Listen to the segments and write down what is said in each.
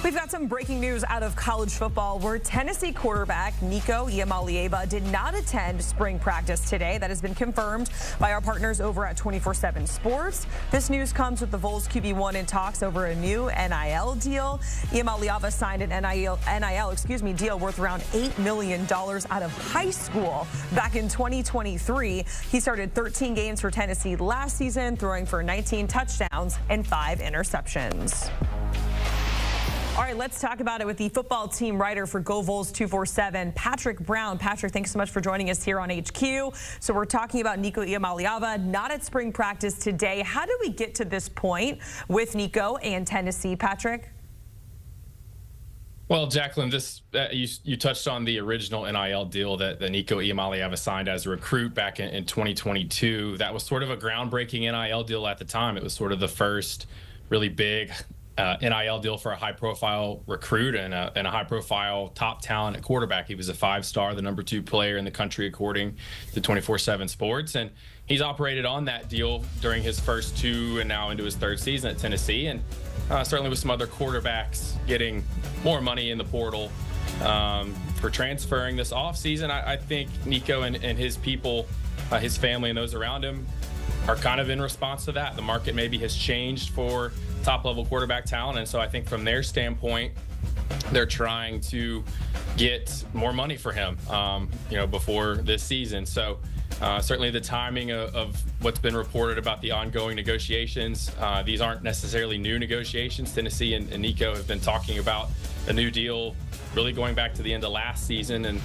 We've got some breaking news out of college football where Tennessee quarterback Nico Iamaleava did not attend spring practice today. That has been confirmed by our partners over at 24/7 Sports. This news comes with the Vols QB1 in talks over a new NIL deal. Iamaleava signed an NIL deal worth around $8 million out of high school back in 2023. He started 13 games for Tennessee last season, throwing for 19 touchdowns and 5 interceptions. All right, let's talk about it with the football team writer for Go Vols 247, Patrick Brown. Patrick, thanks so much for joining us here on HQ. So we're talking about Nico Iamaleava, not at spring practice today. How did we get to this point with Nico and Tennessee, Patrick? Well, Jacqueline, you touched on the original NIL deal that Nico Iamaleava signed as a recruit back in 2022. That was sort of a groundbreaking NIL deal at the time. It was sort of the first really big NIL deal for a high-profile recruit and a high-profile top talent at quarterback. He was a 5-star, the #2 player in the country according to 24/7 Sports, and he's operated on that deal during his first 2 and now into his 3rd season at Tennessee, and certainly with some other quarterbacks getting more money in the portal for transferring this offseason. I think Nico and his people, his family and those around him are kind of in response to that. The market maybe has changed for top-level quarterback talent, and so I think from their standpoint, they're trying to get more money for him, before this season. So certainly the timing of what's been reported about the ongoing negotiations, these aren't necessarily new negotiations. Tennessee and Nico have been talking about a new deal really going back to the end of last season, and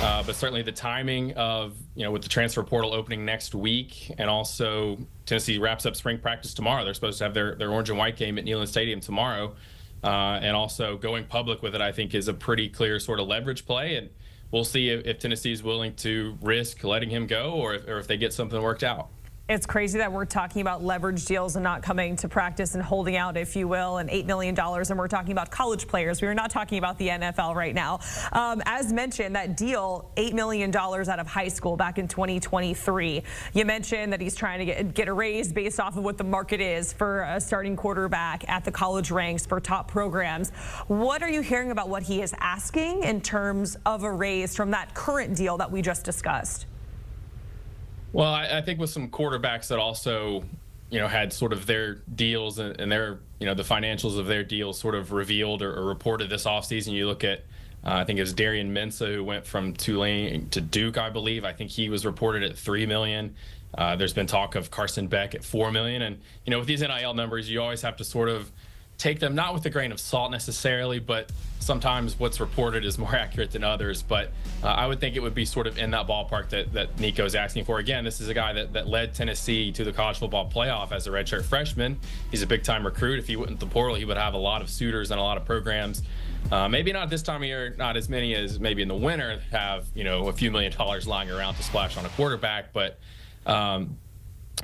but certainly the timing of, with the transfer portal opening next week, and also Tennessee wraps up spring practice tomorrow. They're supposed to have their orange and white game at NIL Stadium tomorrow, and also going public with it, I think, is a pretty clear sort of leverage play, and we'll see if Tennessee is willing to risk letting him go or if they get something worked out. It's crazy that we're talking about leverage deals and not coming to practice and holding out, if you will, and $8 million. And we're talking about college players. We're not talking about the NFL right now. As mentioned, that deal, $8 million out of high school back in 2023. You mentioned that he's trying to get a raise based off of what the market is for a starting quarterback at the college ranks for top programs. What are you hearing about what he is asking in terms of a raise from that current deal that we just discussed? Well, I think with some quarterbacks that also, had sort of their deals and their, the financials of their deals sort of revealed or reported this offseason. You look at, I think it was Darian Mensah, who went from Tulane to Duke, I believe. I think he was reported at $3 million. There's been talk of Carson Beck at $4 million. And, with these NIL numbers, you always have to sort of take them not with a grain of salt necessarily, but sometimes what's reported is more accurate than others. But I would think it would be sort of in that ballpark that Nico's asking for. Again, this is a guy that led Tennessee to the college football playoff as a redshirt freshman. He's a big-time recruit. If he went into the portal, he would have a lot of suitors and a lot of programs. Maybe not this time of year, not as many as maybe in the winter have, a few $1 million lying around to splash on a quarterback. But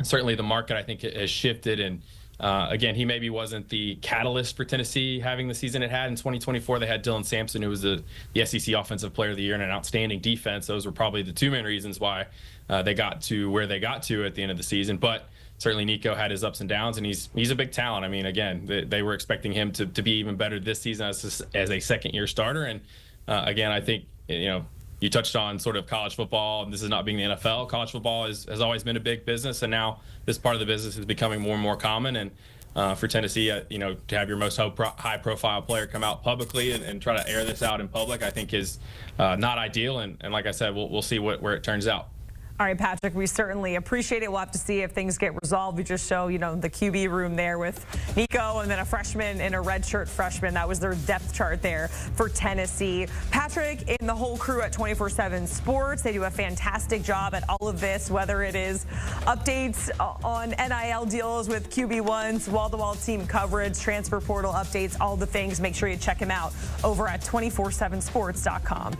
certainly the market, I think, has shifted. And again, he maybe wasn't the catalyst for Tennessee having the season it had in 2024. They had Dylan Sampson, who was the SEC Offensive Player of the Year and an outstanding defense. Those were probably the 2 main reasons why they got to where they got to at the end of the season. But certainly Nico had his ups and downs, and he's a big talent. I mean, again, they were expecting him to be even better this season as a second-year starter. And again, I think, you touched on sort of college football, and this is not being the NFL. College football has always been a big business, and now this part of the business is becoming more and more common. And for Tennessee, to have your most high-profile player come out publicly and try to air this out in public, I think is not ideal. And like I said, we'll see where it turns out. All right, Patrick, we certainly appreciate it. We'll have to see if things get resolved. We just show, the QB room there with Nico and then a freshman and a redshirt freshman. That was their depth chart there for Tennessee. Patrick and the whole crew at 24/7 Sports, they do a fantastic job at all of this, whether it is updates on NIL deals with QB1s, wall-to-wall team coverage, transfer portal updates, all the things. Make sure you check him out over at 247sports.com.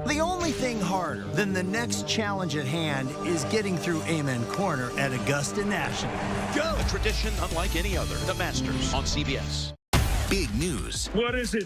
The only thing harder than the next challenge at hand is getting through Amen Corner at Augusta National. Go! A tradition unlike any other. The Masters on CBS. Big news. What is it?